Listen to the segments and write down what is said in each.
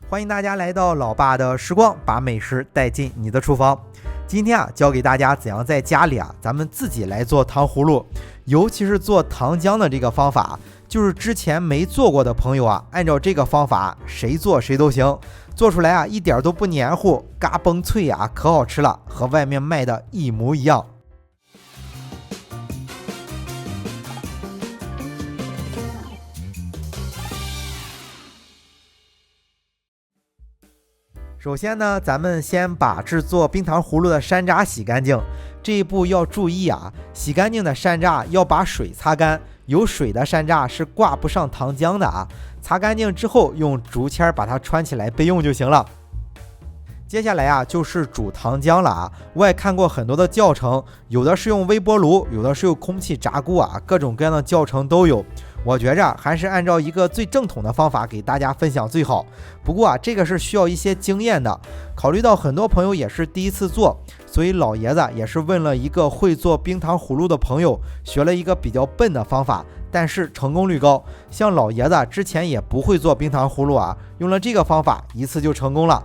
欢迎大家来到老爸的时光，把美食带进你的厨房。今天教给大家怎样在家里咱们自己来做糖葫芦，尤其是做糖浆的这个方法，就是之前没做过的朋友按照这个方法谁做谁都行，做出来一点都不黏糊，嘎嘣脆可好吃了，和外面卖的一模一样。首先呢，咱们先把制作冰糖葫芦的山楂洗干净。这一步要注意洗干净的山楂要把水擦干，有水的山楂是挂不上糖浆的擦干净之后，用竹签把它穿起来备用就行了。接下来就是煮糖浆了我也看过很多的教程，有的是用微波炉，有的是用空气炸锅各种各样的教程都有。我觉着还是按照一个最正统的方法给大家分享最好。不过这个是需要一些经验的，考虑到很多朋友也是第一次做，所以老爷子也是问了一个会做冰糖葫芦的朋友，学了一个比较笨的方法，但是成功率高。像老爷子之前也不会做冰糖葫芦用了这个方法一次就成功了。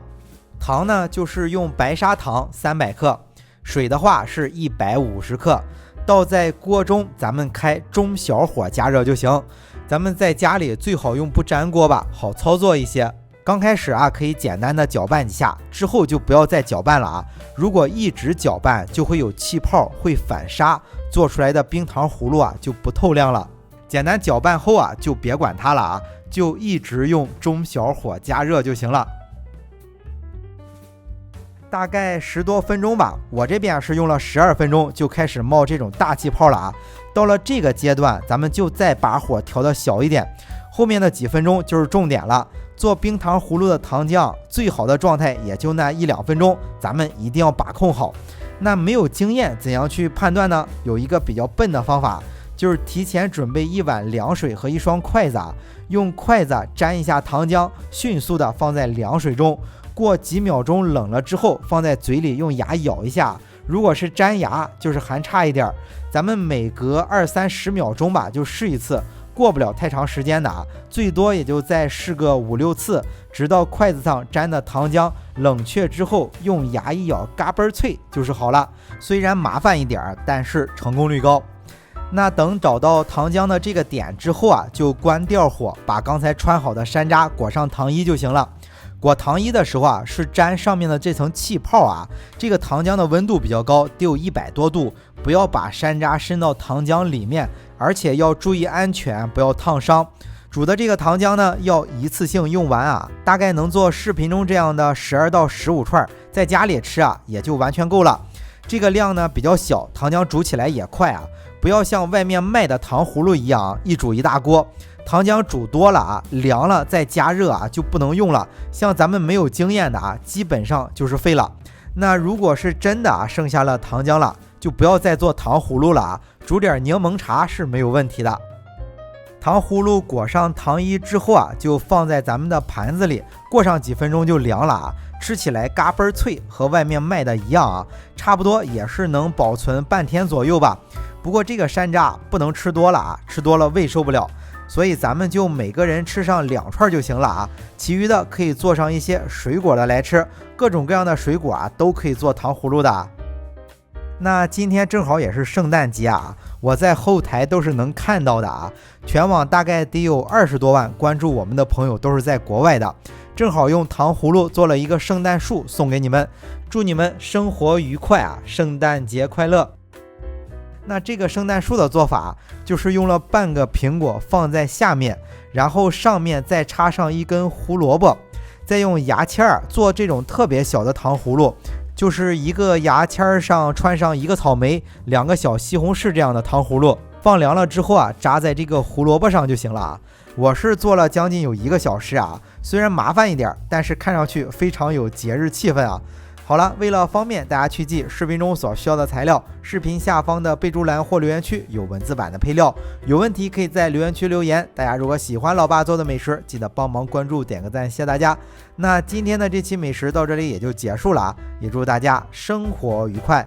糖呢就是用白砂糖300克，水的话是150克，倒在锅中，咱们开中小火加热就行。咱们在家里最好用不粘锅吧，好操作一些。刚开始可以简单的搅拌几下，之后就不要再搅拌了如果一直搅拌就会有气泡，会反沙，做出来的冰糖葫芦就不透亮了。简单搅拌后就别管它了就一直用中小火加热就行了。大概10多分钟吧，我这边是用了12分钟就开始冒这种大气泡了到了这个阶段，咱们就再把火调的小一点，后面的几分钟就是重点了。做冰糖葫芦的糖浆最好的状态也就那1-2分钟，咱们一定要把控好。那没有经验怎样去判断呢？有一个比较笨的方法，就是提前准备1碗凉水和1双筷子用筷子沾一下糖浆，迅速的放在凉水中，过几秒钟冷了之后放在嘴里用牙咬一下，如果是粘牙就是还差一点，咱们每隔20-30秒钟吧就试一次，过不了太长时间的最多也就再试个5-6次，直到筷子上沾的糖浆冷却之后用牙一咬嘎嘣脆就是好了。虽然麻烦一点，但是成功率高。那等找到糖浆的这个点之后就关掉火，把刚才穿好的山楂裹上糖衣就行了。裹糖衣的时候是沾上面的这层气泡这个糖浆的温度比较高，得有100多度，不要把山楂伸到糖浆里面，而且要注意安全，不要烫伤。煮的这个糖浆呢要一次性用完大概能做视频中这样的12到15串，在家里吃也就完全够了。这个量呢比较小，糖浆煮起来也快不要像外面卖的糖葫芦一样一煮一大锅，糖浆煮多了凉了再加热就不能用了。像咱们没有经验的基本上就是废了。那如果是真的剩下了糖浆了，就不要再做糖葫芦了煮点柠檬茶是没有问题的。糖葫芦裹上糖衣之后就放在咱们的盘子里，过上几分钟就凉了吃起来嘎嘣脆，和外面卖的一样差不多也是能保存半天左右吧。不过这个山楂不能吃多了吃多了胃受不了，所以咱们就每个人吃上2串就行了其余的可以做上一些水果的来吃，各种各样的水果都可以做糖葫芦的。那今天正好也是圣诞节我在后台都是能看到的全网大概得有20多万关注我们的朋友都是在国外的，正好用糖葫芦做了一个圣诞树送给你们，祝你们生活愉快圣诞节快乐。那这个圣诞树的做法就是用了半个苹果放在下面，然后上面再插上一根胡萝卜，再用牙签做这种特别小的糖葫芦，就是一个牙签上穿上一个草莓，2个小西红柿这样的糖葫芦，放凉了之后扎在这个胡萝卜上就行了我是做了将近有1个小时虽然麻烦一点，但是看上去非常有节日气氛好了，为了方便大家去记视频中所需要的材料，视频下方的备注栏或留言区有文字版的配料，有问题可以在留言区留言。大家如果喜欢老爸做的美食，记得帮忙关注点个赞，谢谢大家。那今天的这期美食到这里也就结束了也祝大家生活愉快。